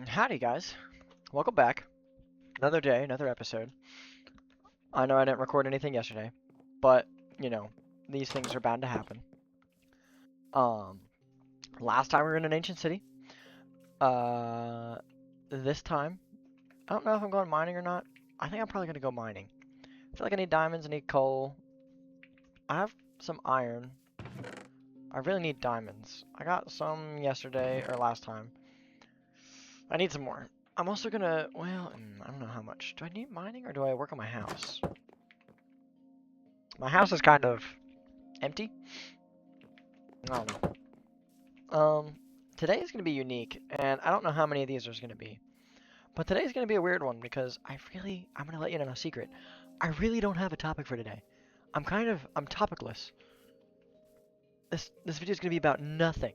Howdy, guys. Welcome back. Another day, another episode. I know I didn't record anything yesterday, but, you know, these things are bound to happen. Um, Last time we were in an ancient city. Uh, this time, I don't know if I'm going mining or not. I think I'm probably going to go mining. I feel like I need diamonds, I need coal. I have some iron. I really need diamonds. I got some yesterday, or last time. I need some more. I'm also gonna, well, I don't know how much. Do I need mining or do I work on my house? My house is kind of empty. I don't know. Today is gonna be unique, and I don't know how many of these there's gonna be. But today's gonna be a weird one because I'm gonna let you in on a secret. I really don't have a topic for today. I'm topicless. This video is gonna be about nothing.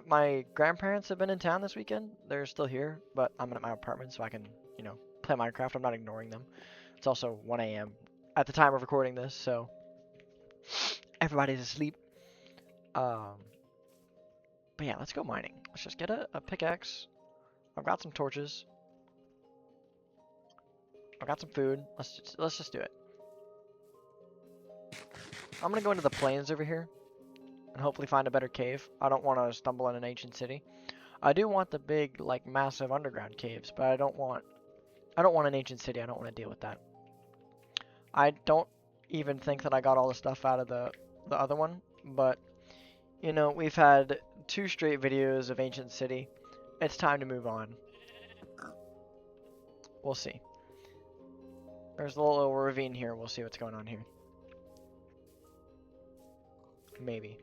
My grandparents have been in town this weekend. They're still here, but I'm at my apartment so I can, play Minecraft. I'm not ignoring them. It's also 1 a.m. at the time of recording this, so everybody's asleep. Um, but yeah, let's go mining. Let's just get a pickaxe. I've got some torches. I've got some food. Let's just do it. I'm gonna go into the plains over here and hopefully find a better cave. I don't want to stumble in an ancient city. I do want the big, like, massive underground caves, but I don't want an ancient city. I don't want to deal with that. I don't even think that I got all the stuff out of the other one, but we've had 2 straight videos of ancient city. It's time to move on. We'll see. There's a little ravine here. We'll see what's going on here. Maybe.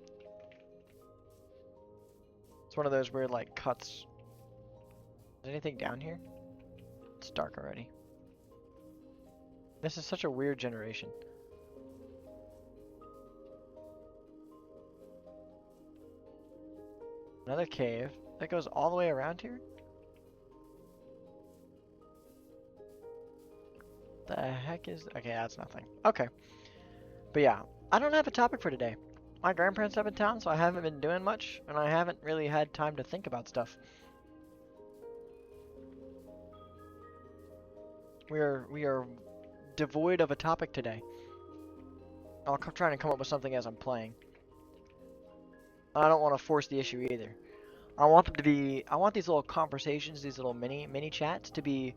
It's one of those weird, like, cuts. Is there anything down here? It's dark already. This is such a weird generation. Another cave that goes all the way around here? The heck is... Okay, that's nothing. Okay. But yeah, I don't have a topic for today. My grandparents have in town, so I haven't been doing much, and I haven't really had time to think about stuff. We are devoid of a topic today. I'll try and come up with something as I'm playing. I don't want to force the issue either. I want these little conversations, these little mini chats to be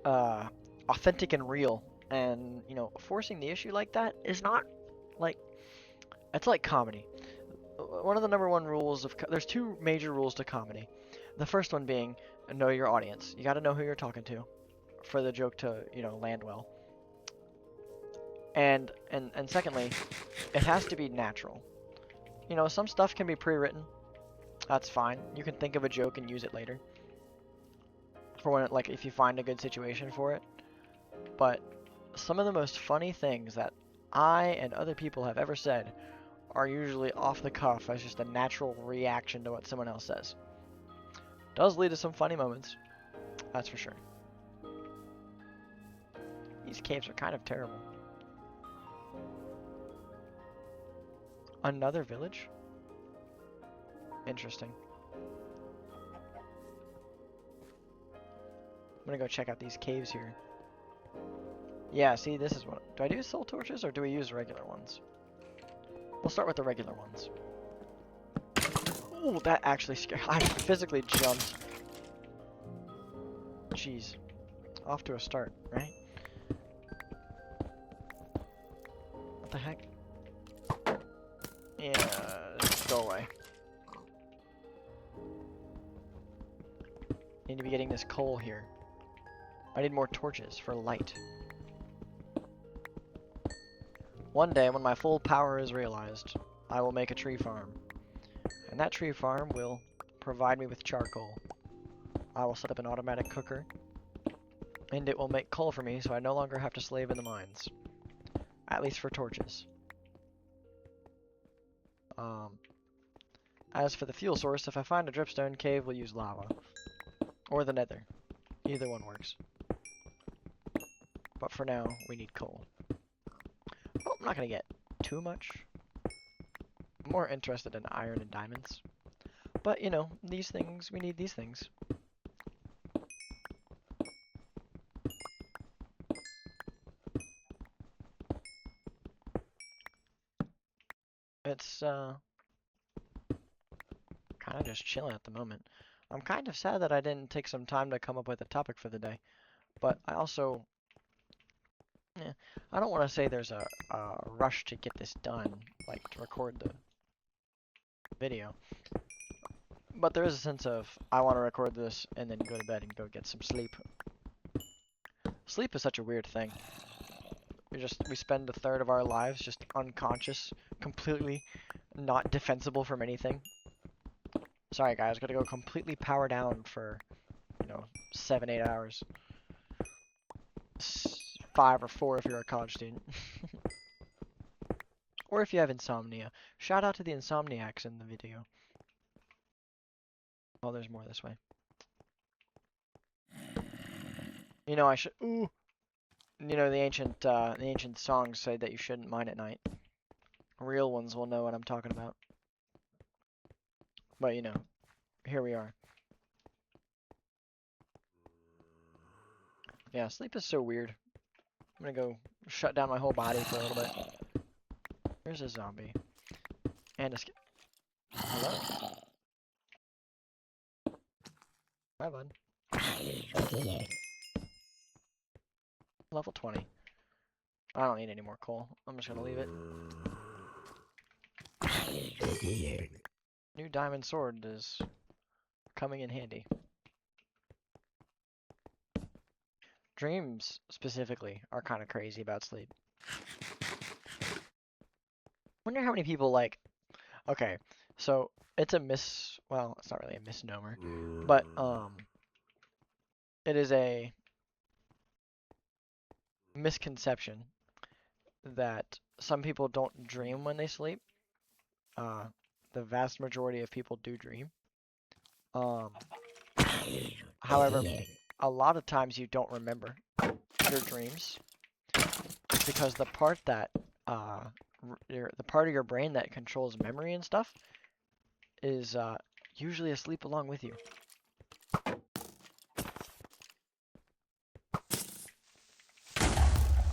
authentic and real. And, forcing the issue like that is not, like, it's like comedy. One of the number one rules there's 2 major rules to comedy. The first one being, know your audience. You got to know who you're talking to for the joke to, land well. And secondly, it has to be natural. Some stuff can be pre-written. That's fine. You can think of a joke and use it later. For when, like, if you find a good situation for it. But some of the most funny things that I and other people have ever said are usually off the cuff as just a natural reaction to what someone else says. Does lead to some funny moments. That's for sure. These caves are kind of terrible. Another village? Interesting. I'm gonna go check out these caves here. Yeah, see, this is what... Do I do soul torches or do we use regular ones? We'll start with the regular ones. Ooh, that actually scared... I physically jumped. Jeez. Off to a start, right? What the heck? Yeah, just go away. Need to be getting this coal here. I need more torches for light. One day, when my full power is realized, I will make a tree farm. And that tree farm will provide me with charcoal. I will set up an automatic cooker. And it will make coal for me so I no longer have to slave in the mines. At least for torches. As for the fuel source, if I find a dripstone cave, we'll use lava. Or the nether. Either one works. But for now, we need coal. Oh, I'm not going to get too much. I'm more interested in iron and diamonds. But, you know, these things, we need these things. It's, kind of just chilling at the moment. I'm kind of sad that I didn't take some time to come up with a topic for the day. But I also, I don't want to say there's a rush to get this done, like to record the video. But there is a sense of, I want to record this and then go to bed and go get some sleep. Sleep is such a weird thing. We spend a third of our lives just unconscious, completely not defensible from anything. Sorry guys, gotta go completely power down for, 7-8 hours. 5 or 4 if you're a college student. Or if you have insomnia. Shout out to the insomniacs in the video. Oh, there's more this way. I should. Ooh. The ancient songs say that you shouldn't mine at night. Real ones will know what I'm talking about. But here we are. Yeah, sleep is so weird. I'm gonna go shut down my whole body for a little bit. There's a zombie. And a hello? Hi, bud. Level 20. I don't need any more coal. I'm just gonna leave it. New diamond sword is coming in handy. Dreams, specifically, are kind of crazy about sleep. Wonder how many people, okay, so it's well, it's not really a misnomer, but, it is a misconception that some people don't dream when they sleep. The vast majority of people do dream. However, a lot of times you don't remember your dreams because the part that the part of your brain that controls memory and stuff is usually asleep along with you.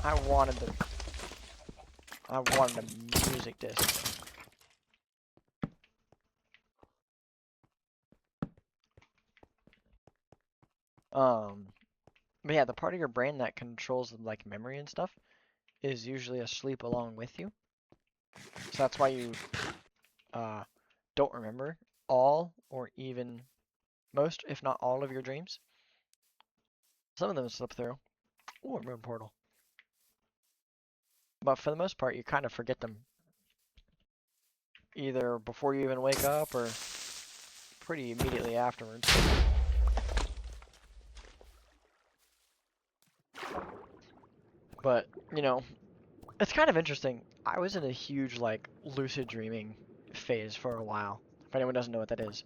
I wanted a music disc. But yeah, the part of your brain that controls like memory and stuff is usually asleep along with you. So that's why you don't remember all or even most, if not all, of your dreams. Some of them slip through. Ooh, a moon portal. But for the most part, you kind of forget them. Either before you even wake up or pretty immediately afterwards. But, it's kind of interesting. I was in a huge, lucid dreaming phase for a while. If anyone doesn't know what that is.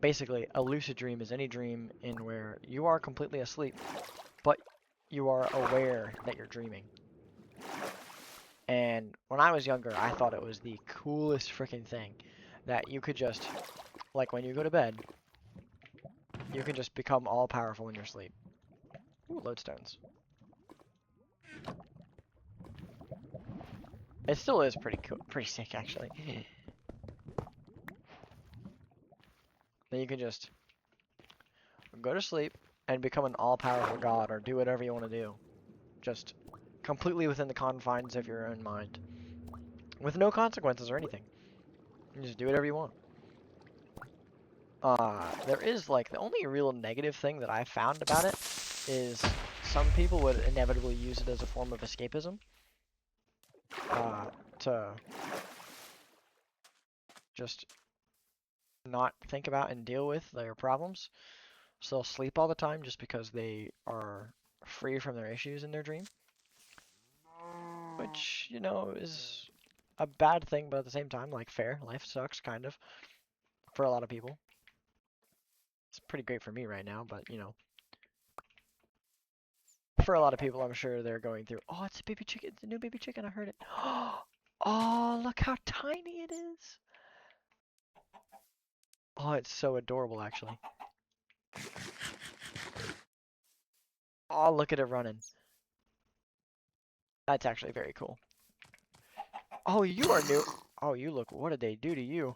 Basically, a lucid dream is any dream in where you are completely asleep, but you are aware that you're dreaming. And when I was younger, I thought it was the coolest freaking thing that you could just, when you go to bed, you can just become all powerful in your sleep. Ooh, lodestones. It still is pretty cool, pretty sick actually. Then you can just go to sleep and become an all-powerful god or do whatever you want to do. Just completely within the confines of your own mind. With no consequences or anything. You just do whatever you want. There is, the only real negative thing that I found about it is some people would inevitably use it as a form of escapism. To just not think about and deal with their problems. So they'll sleep all the time just because they are free from their issues in their dream. Which, is a bad thing, but at the same time, fair. Life sucks, kind of, for a lot of people. It's pretty great for me right now, but, for a lot of people, I'm sure they're going through, oh, it's a baby chicken, it's a new baby chicken, I heard it. Oh, look how tiny it is. Oh, it's so adorable, actually. Oh, look at it running. That's actually very cool. Oh, you are new. Oh, you look. What did they do to you?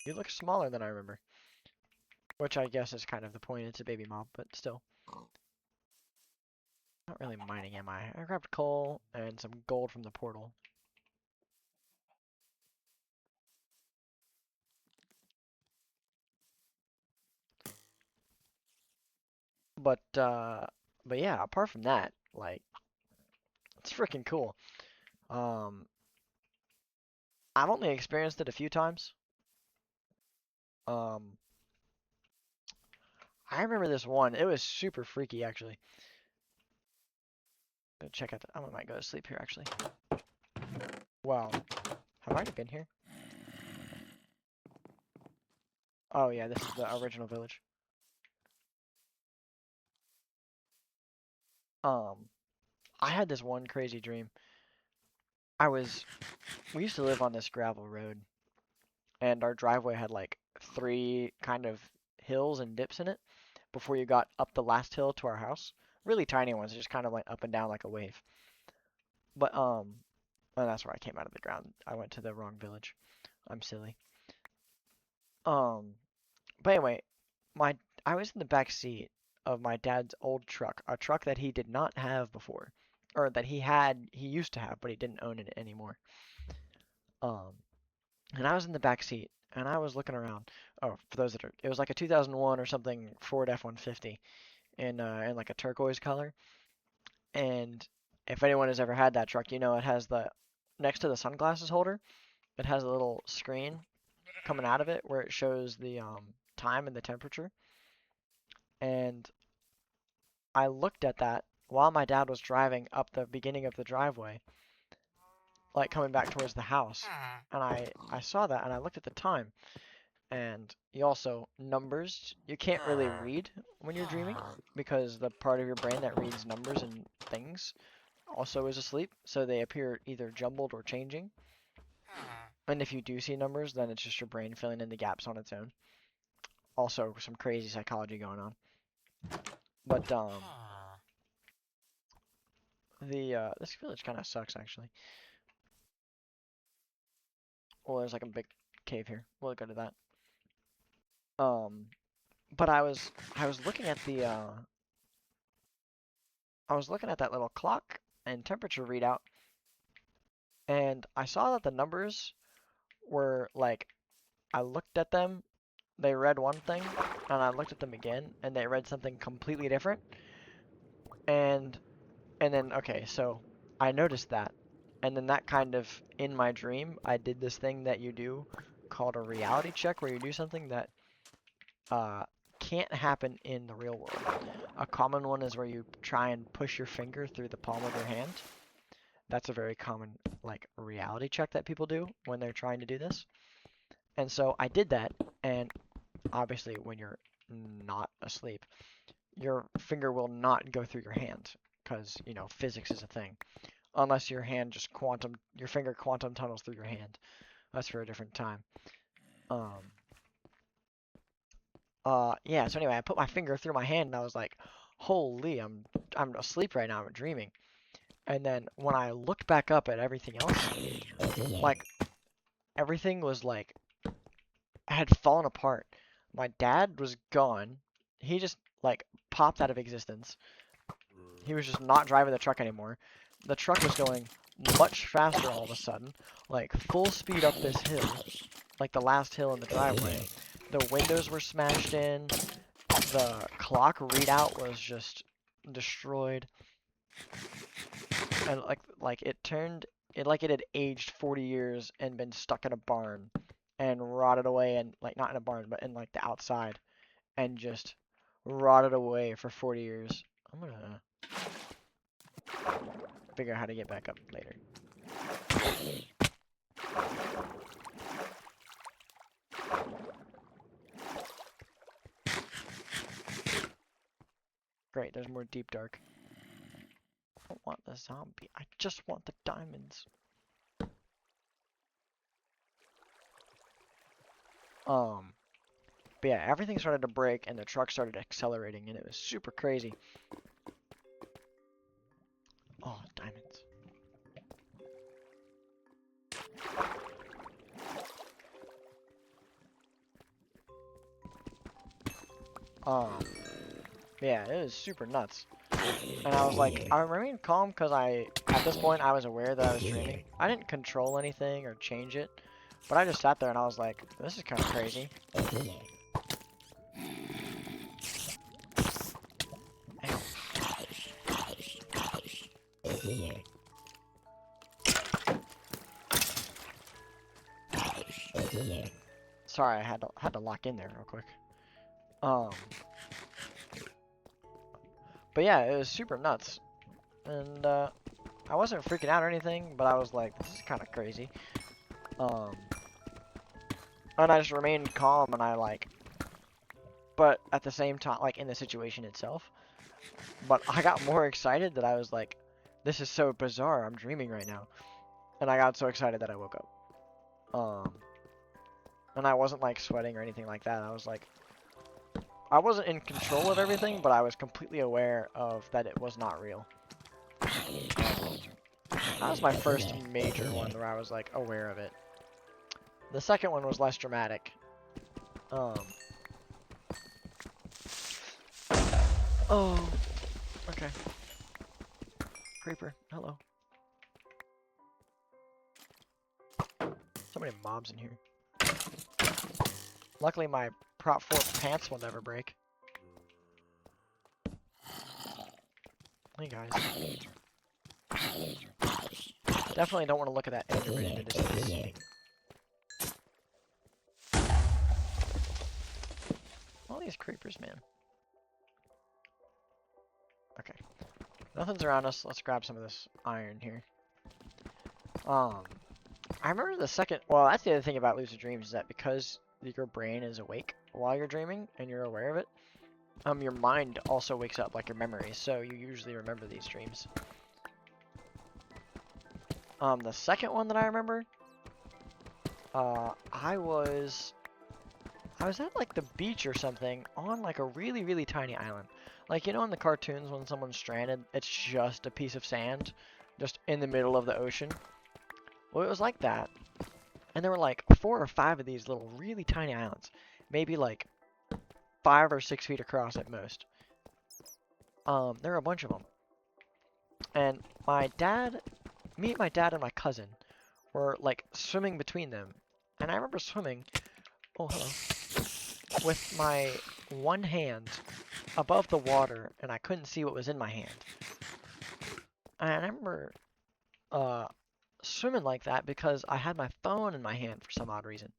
You look smaller than I remember. Which I guess is kind of the point. It's a baby mob, but still. Not really mining, am I? I grabbed coal and some gold from the portal. But yeah, apart from that, like, it's freaking cool. Um, I've only experienced it a few times. Um, I remember this one. It was super freaky, actually. Go check out the, I might go to sleep here, actually. Wow. Have I already been here? Oh yeah, this is the original village. Um, I had this one crazy dream. We used to live on this gravel road, and our driveway had like 3 kind of hills and dips in it before you got up the last hill to our house. Really tiny ones, just kind of went up and down like a wave. But and that's where I came out of the ground. I went to the wrong village. I'm silly. Um, but anyway, my I was in the back seat of my dad's old truck, a truck that he did not have before, or that he used to have, but he didn't own it anymore. Um, and I was in the back seat, and I was looking around. Oh, for those that are, it was like a 2001 or something Ford F-150 in like a turquoise color. And if anyone has ever had that truck, you know it has the next to the sunglasses holder, it has a little screen coming out of it where it shows the time and the temperature. And I looked at that while my dad was driving up the beginning of the driveway, like coming back towards the house. And I saw that and I looked at the time. And you also, numbers, you can't really read when you're dreaming because the part of your brain that reads numbers and things also is asleep. So they appear either jumbled or changing. And if you do see numbers, then it's just your brain filling in the gaps on its own. Also, some crazy psychology going on. But this village kind of sucks actually. Well, there's like a big cave here. We'll go to that. Um, but I was looking at the I was looking at that little clock and temperature readout, and I saw that the numbers were like I looked at them, they read one thing, and I looked at them again, and they read something completely different. And and then okay, so I noticed that, and then that kind of in my dream, I did this thing that you do called a reality check, where you do something that uh, can't happen in the real world. A common one is where you try and push your finger through the palm of your hand. That's a very common like reality check that people do when they're trying to do this. And so I did that, and obviously when you're not asleep, your finger will not go through your hand because, you know, physics is a thing. Unless your finger quantum tunnels through your hand. That's for a different time. Um, yeah, so anyway, I put my finger through my hand and I was like, holy, I'm asleep right now, I'm dreaming. And then when I looked back up at everything else, like everything was like had fallen apart. My dad was gone. He just like popped out of existence. He was just not driving the truck anymore. The truck was going much faster all of a sudden, like full speed up this hill, like the last hill in the driveway. The windows were smashed in. The clock readout was just destroyed. And like it turned it like it had aged 40 years and been stuck in a barn and rotted away, and like not in a barn but in like the outside, and just rotted away for 40 years. I'm gonna figure out how to get back up later. Great, there's more deep dark. I don't want the zombie. I just want the diamonds. But yeah, everything started to break and the truck started accelerating and it was super crazy. Oh, diamonds. Yeah, it was super nuts. And I was like, I remained calm because at this point, I was aware that I was dreaming. I didn't control anything or change it, but I just sat there and I was like, this is kind of crazy. Sorry, I had to lock in there real quick. But yeah, it was super nuts, and I wasn't freaking out or anything, but I was like, this is kind of crazy. And I just remained calm, and but at the same time, like in the situation itself. But I got more excited that I was like, this is so bizarre. I'm dreaming right now, and I got so excited that I woke up. And I wasn't like sweating or anything like that. I was like, I wasn't in control of everything, but I was completely aware of that it was not real. That was my first major one where I was like aware of it. The second one was less dramatic. Oh, okay. Creeper, hello. So many mobs in here. Luckily my Prop 4 pants will never break. Hey guys. Definitely don't want to look at that Enderman in the distance. All these creepers, man. Okay. Nothing's around us. Let's grab some of this iron here. I remember the second... Well, that's the other thing about lucid dreams is that because your brain is awake while you're dreaming and you're aware of it, your mind also wakes up, like your memory, so you usually remember these dreams. The second one that I remember, I was at like the beach or something on like a really, really tiny island. Like, you know in the cartoons when someone's stranded, it's just a piece of sand just in the middle of the ocean? Well, it was like that. And there were like 4 or 5 of these little really tiny islands. Maybe like 5 or 6 feet across at most. There were a bunch of them. And my dad and my cousin were like swimming between them. And I remember swimming, oh hello, with my one hand above the water and I couldn't see what was in my hand. And I remember swimming like that because I had my phone in my hand for some odd reason.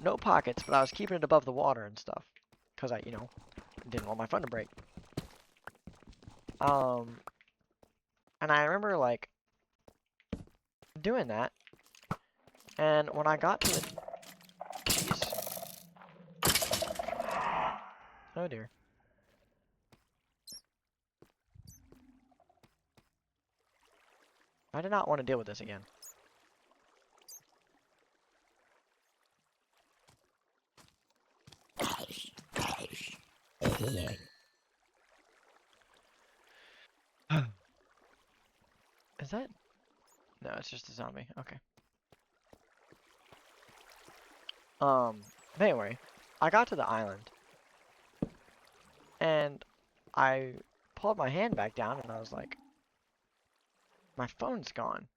No pockets, but I was keeping it above the water and stuff. Because I, didn't want my phone to break. And I remember, like, doing that. And when I got to the... Jeez. Oh, dear. I did not want to deal with this again. Is that... No, it's just a zombie. Okay. Anyway, I got to the island. And I pulled my hand back down and I was like, my phone's gone.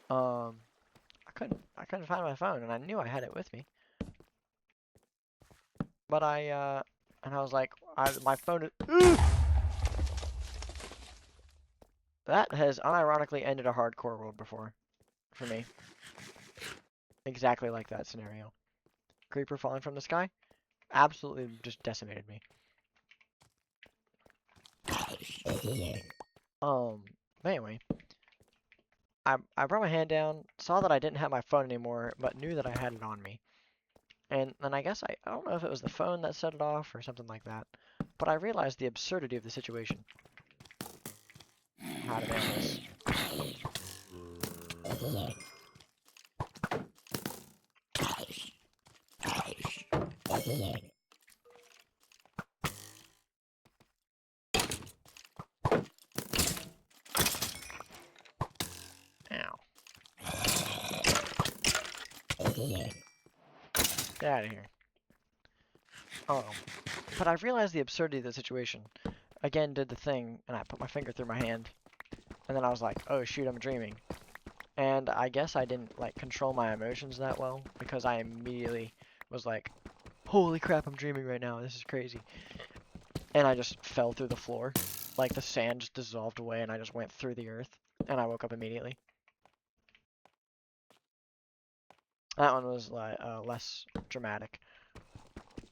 I couldn't find my phone and I knew I had it with me. But and I was like, my phone is... That has unironically ended a hardcore world before, for me. Exactly like that scenario. Creeper falling from the sky? Absolutely just decimated me. Anyway. I brought my hand down, saw that I didn't have my phone anymore, but knew that I had it on me. And then I guess I don't know if it was the phone that set it off or something like that, but I realized the absurdity of the situation. How to handle this. Ow. Get out of here. But I realized the absurdity of the situation. Again, did the thing, and I put my finger through my hand, and then I was like, oh shoot, I'm dreaming. And I guess I didn't, like, control my emotions that well, because I immediately was like, holy crap, I'm dreaming right now, this is crazy. And I just fell through the floor. Like, the sand just dissolved away, and I just went through the earth, and I woke up immediately. That one was, like, less dramatic.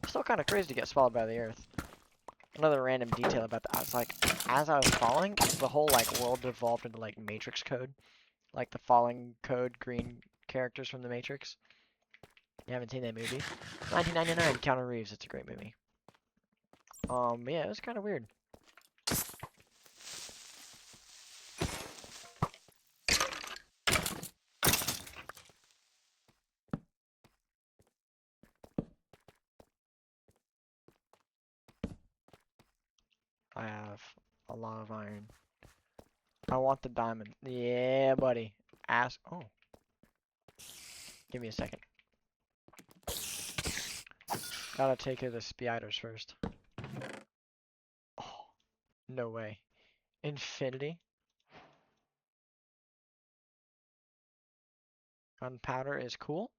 Still kind of crazy to get swallowed by the earth. Another random detail about that, it's like, as I was falling, the whole, like, world devolved into, like, Matrix code. Like the falling code green characters from the Matrix. You haven't seen that movie? 1999, Keanu Reeves, it's a great movie. Yeah, it was kind of weird. I have a lot of iron. I want the diamond. Yeah, buddy. Ask. Oh. Give me a second. Gotta take care of the spiders first. Oh. No way. Infinity? Gunpowder is cool.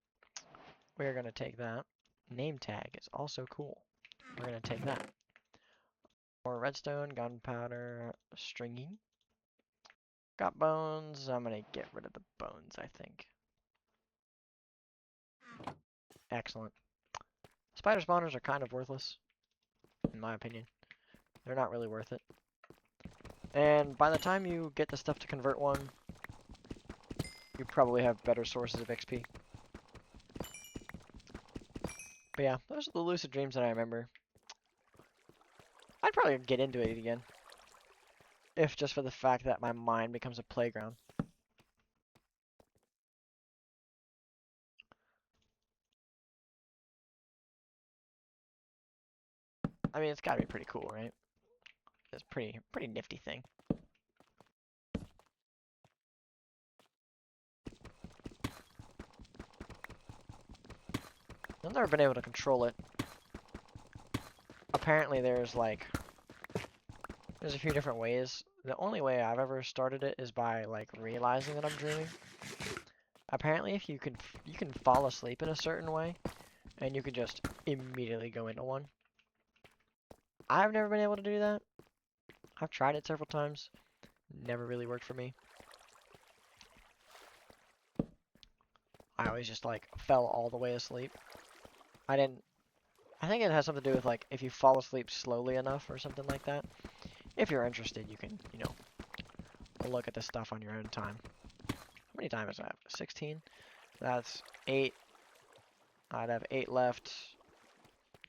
We're gonna take that. Name tag is also cool. We're gonna take that. More redstone, gunpowder, stringing. Got bones. I'm gonna get rid of the bones, I think. Excellent. Spider spawners are kind of worthless, in my opinion. They're not really worth it. And by the time you get the stuff to convert one, you probably have better sources of XP. But yeah, those are the lucid dreams that I remember. I'd probably get into it again. If just for the fact that my mind becomes a playground. I mean, it's gotta be pretty cool, right? It's pretty nifty thing. I've never been able to control it. Apparently there's like, there's a few different ways. The only way I've ever started it is by like realizing that I'm dreaming. Apparently if you can fall asleep in a certain way and you can just immediately go into one. I've never been able to do that. I've tried it several times. Never really worked for me. I always just like fell all the way asleep. I think it has something to do with like if you fall asleep slowly enough or something like that. If you're interested, you can, you know, look at this stuff on your own time. How many diamonds do I have? 16? That's 8. I'd have 8 left.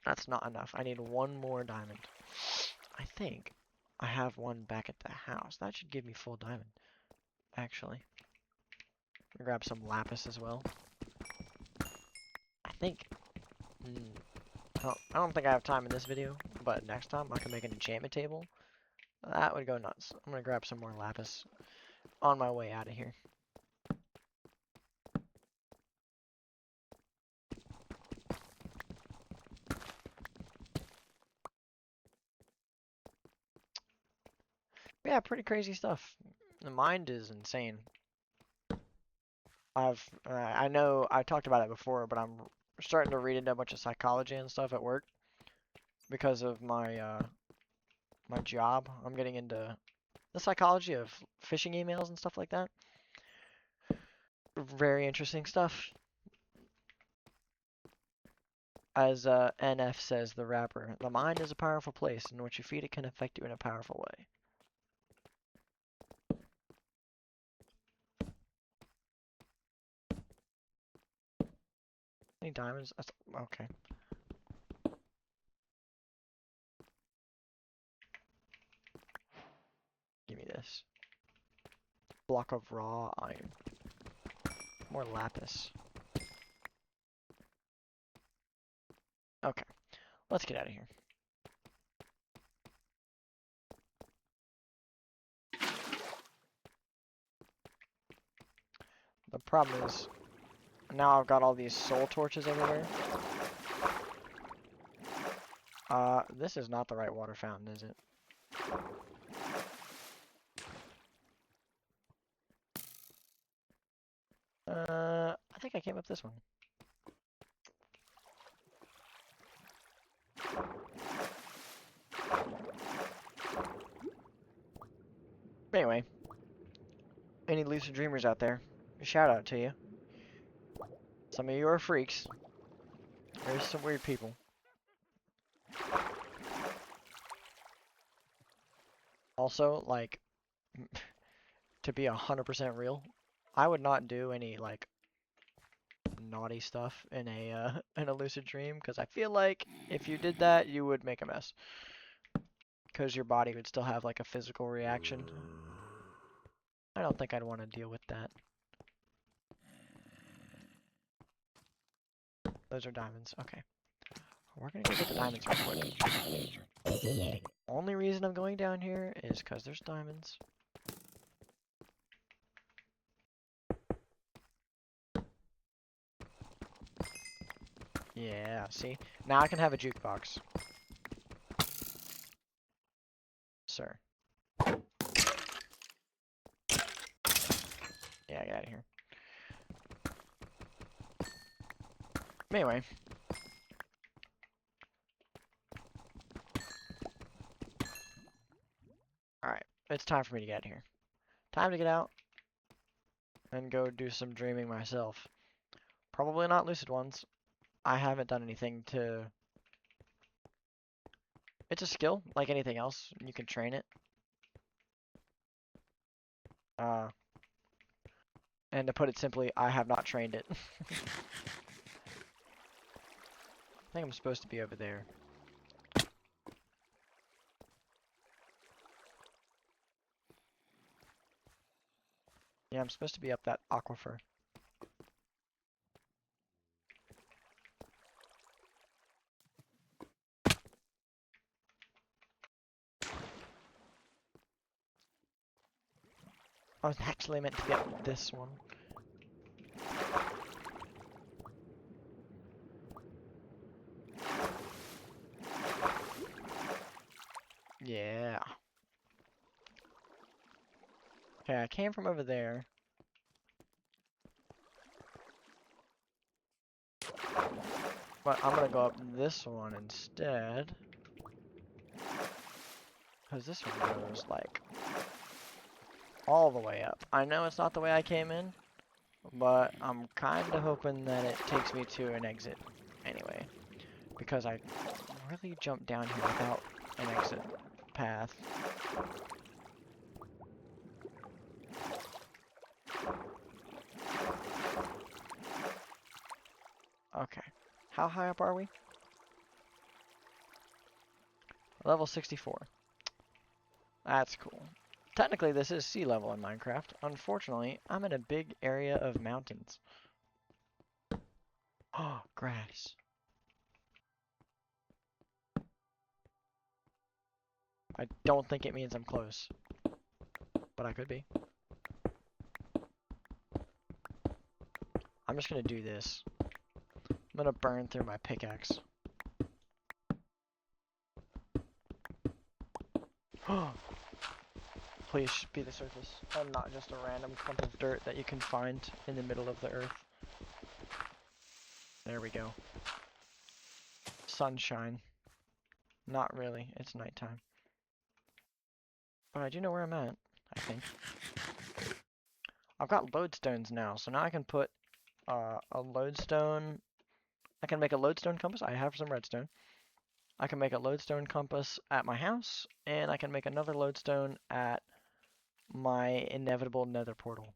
That's not enough. I need one more diamond. I think I have one back at the house. That should give me full diamond, actually. I'm gonna grab some lapis as well. I think... I don't think I have time in this video, but next time I can make an enchantment table. That would go nuts. I'm gonna grab some more lapis on my way out of here. Yeah, pretty crazy stuff. The mind is insane. I know I talked about it before, but I'm starting to read into a bunch of psychology and stuff at work because of my my job. I'm getting into the psychology of phishing emails and stuff like that. Very interesting stuff. As NF says, the rapper, the mind is a powerful place, and what you feed it can affect you in a powerful way. Any diamonds? That's, okay. Give me this. Block of raw iron. More lapis. Okay. Let's get out of here. The problem is, now I've got all these soul torches everywhere. This is not the right water fountain, is it? I think I came up this one. Anyway, any lucid dreamers out there, shout out to you. Some of you are freaks. There's some weird people. Also, like, to be 100% real, I would not do any, like, naughty stuff in a in a lucid dream, because I feel like if you did that, you would make a mess. Because your body would still have, like, a physical reaction. I don't think I'd want to deal with that. Those are diamonds. Okay. We're gonna go get the diamonds real quick. Only reason I'm going down here is because there's diamonds. Yeah, see? Now I can have a jukebox. Sir. Yeah, get out of here. Anyway. Alright, it's time for me to get out of here. Time to get out and go do some dreaming myself. Probably not lucid ones. I haven't done anything to... It's a skill, like anything else. You can train it. And to put it simply, I have not trained it. I think I'm supposed to be over there. Yeah, I'm supposed to be up that aquifer. I was actually meant to get this one. Yeah. Okay, I came from over there. But I'm gonna go up this one instead. Because this one goes, like, all the way up. I know it's not the way I came in, but I'm kind of hoping that it takes me to an exit anyway. Because I really jumped down here without an exit path. Okay. How high up are we? Level 64. That's cool. Technically, this is sea level in Minecraft. Unfortunately, I'm in a big area of mountains. Oh, grass. I don't think it means I'm close. But I could be. I'm just gonna do this. I'm gonna burn through my pickaxe. Please be the surface, and not just a random clump of dirt that you can find in the middle of the earth. There we go. Sunshine. Not really, it's nighttime. But I do know where I'm at, I think. I've got lodestones now, so now I can put a lodestone. I can make a lodestone compass. I have some redstone. I can make a lodestone compass at my house, and I can make another lodestone at my inevitable nether portal,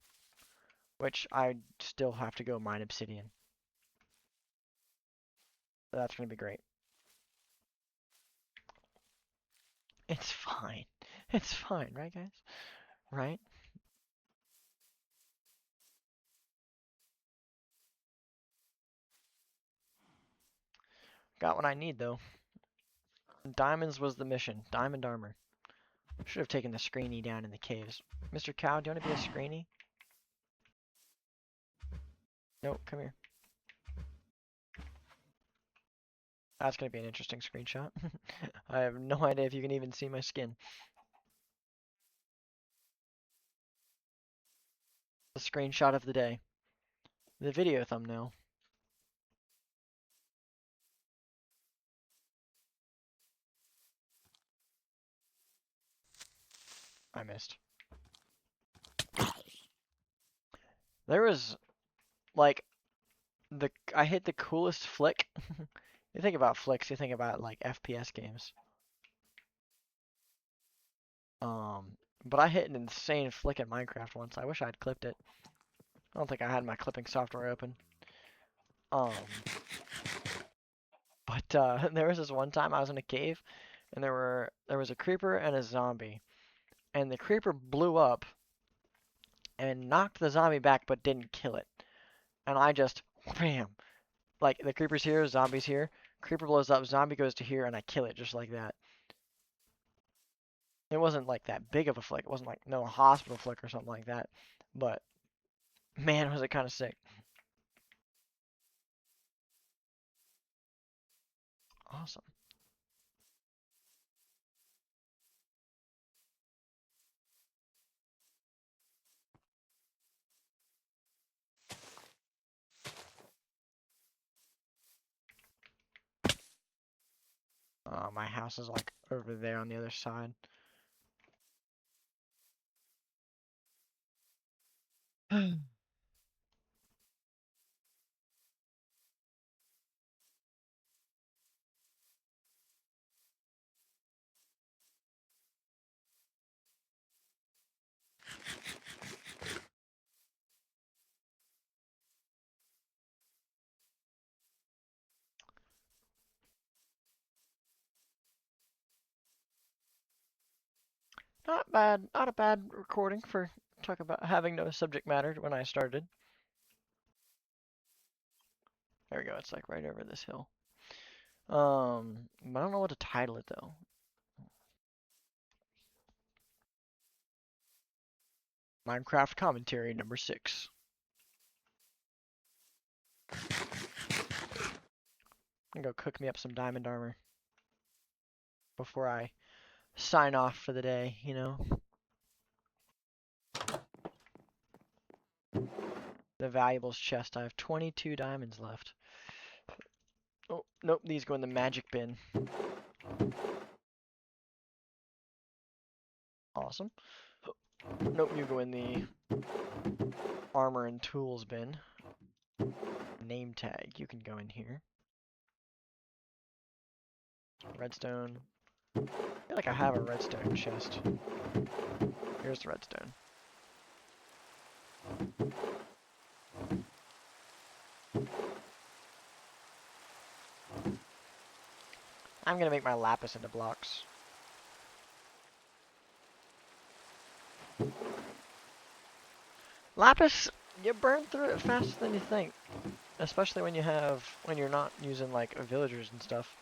which I still have to go mine obsidian. That's gonna be great. It's fine. It's fine, right, guys? Right? Got what I need, though. Diamonds was the mission. Diamond armor. Should have taken the screeny down in the caves. Mr. Cow, do you want to be a screeny? Nope, come here. That's going to be an interesting screenshot. I have no idea if you can even see my skin. The screenshot of the day. The video thumbnail. I missed. There was, like, I hit the coolest flick. You think about flicks, you think about, like, FPS games. But I hit an insane flick in Minecraft once. I wish I'd clipped it. I don't think I had my clipping software open. But there was this one time I was in a cave, and there was a creeper and a zombie, and the creeper blew up and knocked the zombie back, but didn't kill it. And I just bam, like the creeper's here, zombie's here, creeper blows up, zombie goes to here, and I kill it just like that. It wasn't like that big of a flick. It wasn't like no hospital flick or something like that. But man, was it kind of sick. Awesome. My house is like over there on the other side. Not bad, not a bad recording for talk about having no subject matter when I started. There we go, it's like right over this hill. I don't know what to title it though. Minecraft commentary number 6. I'm gonna go cook me up some diamond armor before I sign off for the day, you know. The valuables chest. I have 22 diamonds left. Oh, nope, these go in the magic bin. Awesome. Nope, you go in the armor and tools bin. Name tag, you can go in here. Redstone. I feel like I have a redstone chest. Here's the redstone. I'm gonna make my lapis into blocks. Lapis, you burn through it faster than you think. Especially when you're not using like villagers and stuff.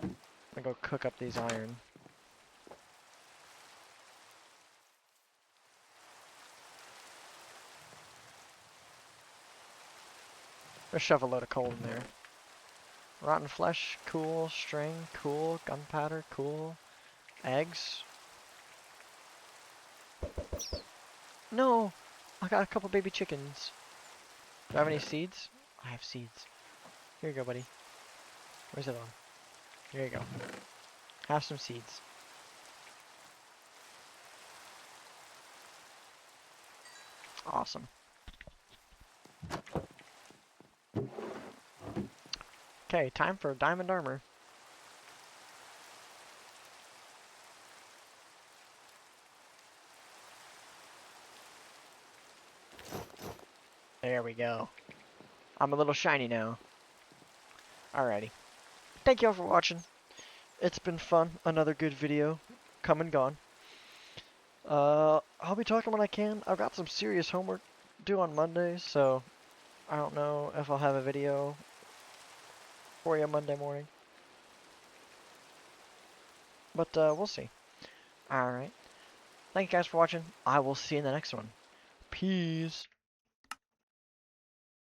I'm gonna go cook up these iron. Let's shove a load of coal in there. Rotten flesh, cool. String, cool. Gunpowder, cool. Eggs. No! I got a couple baby chickens. Do I have any seeds? I have seeds. Here you go, buddy. Where's it on? Here you go. Have some seeds. Awesome. Okay, time for diamond armor. There we go. I'm a little shiny now. Alrighty. Thank you all for watching. It's been fun. Another good video. Come and gone. I'll be talking when I can. I've got some serious homework due on Monday, so I don't know if I'll have a video for you Monday morning. But we'll see. Alright. Thank you guys for watching. I will see you in the next one. Peace.